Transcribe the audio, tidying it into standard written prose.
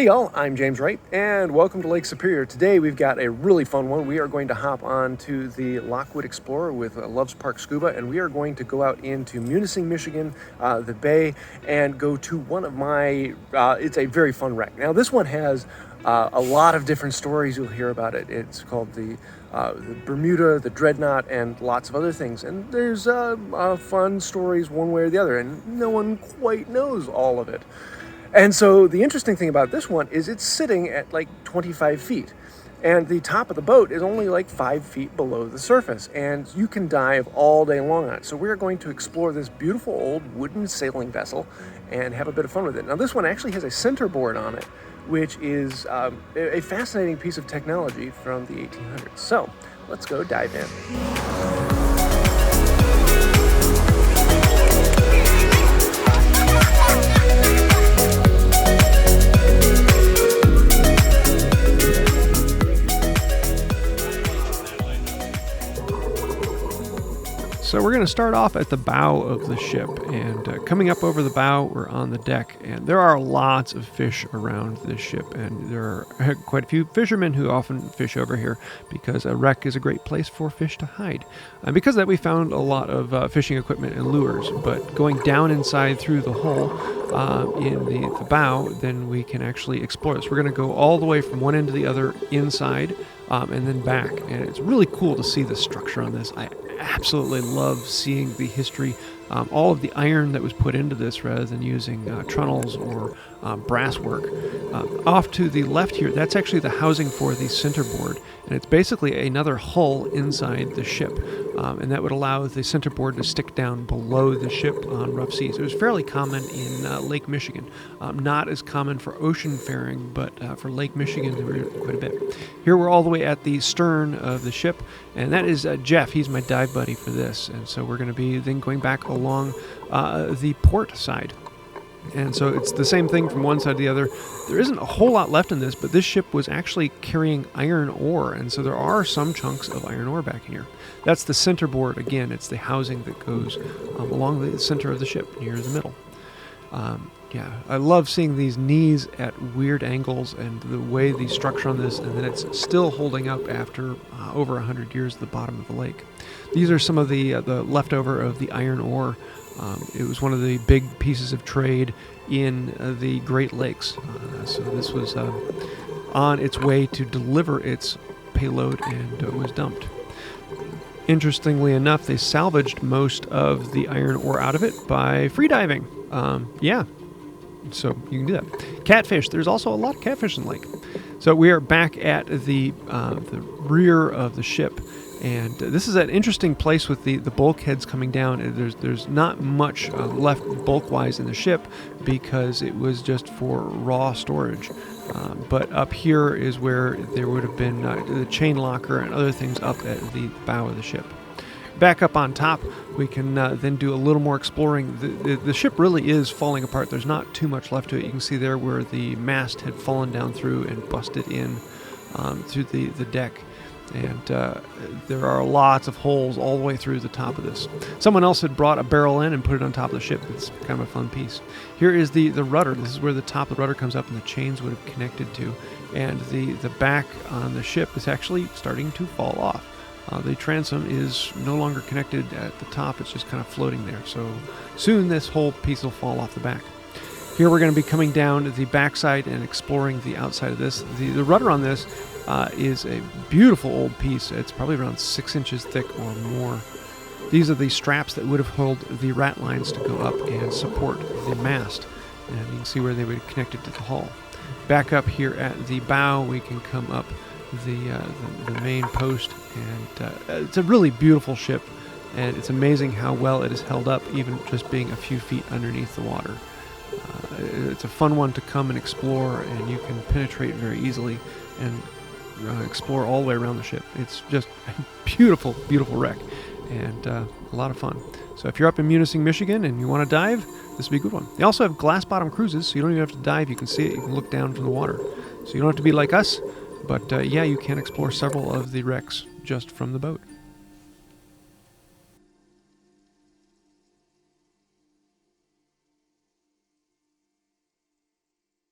Hey y'all, I'm James Wright, and welcome to Lake Superior. Today we've got a really fun one. We are going to hop on to the Lockwood Explorer with Loves Park Scuba, and we are going to go out into Munising, Michigan, the bay, and go to one of my, it's a very fun wreck. Now this one has a lot of different stories you'll hear about it. It's called the Bermuda, the Dreadnought, and lots of other things. And there's fun stories one way or the other, and no one quite knows all of it. And so the interesting thing about this one is it's sitting at like 25 feet. And the top of the boat is only like 5 feet below the surface. And you can dive all day long on it. So we're going to explore this beautiful old wooden sailing vessel and have a bit of fun with it. Now this one actually has a centerboard on it, which is a fascinating piece of technology from the 1800s. So let's go dive in. So we're going to start off at the bow of the ship, and coming up over the bow, we're on the deck, and there are lots of fish around this ship, and there are quite a few fishermen who often fish over here because a wreck is a great place for fish to hide. And because of that, we found a lot of fishing equipment and lures, but going down inside through the hole in the bow, then we can actually explore this. We're going to go all the way from one end to the other inside, and then back, and it's really cool to see the structure on this. I absolutely love seeing the history, all of the iron that was put into this rather than using trunnels or brass work. Off to the left here, that's actually the housing for the centerboard, and it's basically another hull inside the ship, and that would allow the centerboard to stick down below the ship on rough seas. It was fairly common in Lake Michigan, not as common for ocean faring, but for Lake Michigan there were quite a bit. Here we're all the way at the stern of the ship, and that is Jeff. He's my dive buddy for this, and so we're going to be then going back along the port side. And so it's the same thing from one side to the other. There isn't a whole lot left in this, but this ship was actually carrying iron ore, and so there are some chunks of iron ore back in here. That's the centerboard. Again, it's the housing that goes along the center of the ship near the middle. Yeah, I love seeing these knees at weird angles and the way the structure on this, and then it's still holding up after over 100 years at the bottom of the lake. These are some of the leftover of the iron ore. It was one of the big pieces of trade in the Great Lakes. So this was on its way to deliver its payload and was dumped. Interestingly enough, they salvaged most of the iron ore out of it by freediving. Yeah, so you can do that. Catfish. There's also a lot of catfish in the lake. So we are back at the rear of the ship. And this is an interesting place with the bulkheads coming down. There's not much left bulk-wise in the ship because it was just for raw storage. But up here is where there would have been the chain locker and other things up at the bow of the ship. Back up on top, we can then do a little more exploring. The ship really is falling apart. There's not too much left to it. You can see there where the mast had fallen down through and busted in through the deck. And there are lots of holes all the way through the top of this. Someone else had brought a barrel in and put it on top of the ship. It's kind of a fun piece. Here is the rudder. This is where the top of the rudder comes up and the chains would have connected to. And the back on the ship is actually starting to fall off. The transom is no longer connected at the top. It's just kind of floating there. So soon this whole piece will fall off the back. Here we're going to be coming down the backside and exploring the outside of this. The rudder on this is a beautiful old piece. It's probably around 6 inches thick or more. These are the straps that would have held the rat lines to go up and support the mast. And you can see where they would have connected to the hull. Back up here at the bow, we can come up the main post, and it's a really beautiful ship, and it's amazing how well it is held up, even just being a few feet underneath the water. It's a fun one to come and explore, and you can penetrate very easily and explore all the way around the ship. It's just a beautiful, beautiful wreck, and a lot of fun. So if you're up in Munising, Michigan, and you want to dive, this would be a good one. They also have glass bottom cruises, so you don't even have to dive. You can see it. You can look down from the water. So you don't have to be like us, but yeah, you can explore several of the wrecks just from the boat.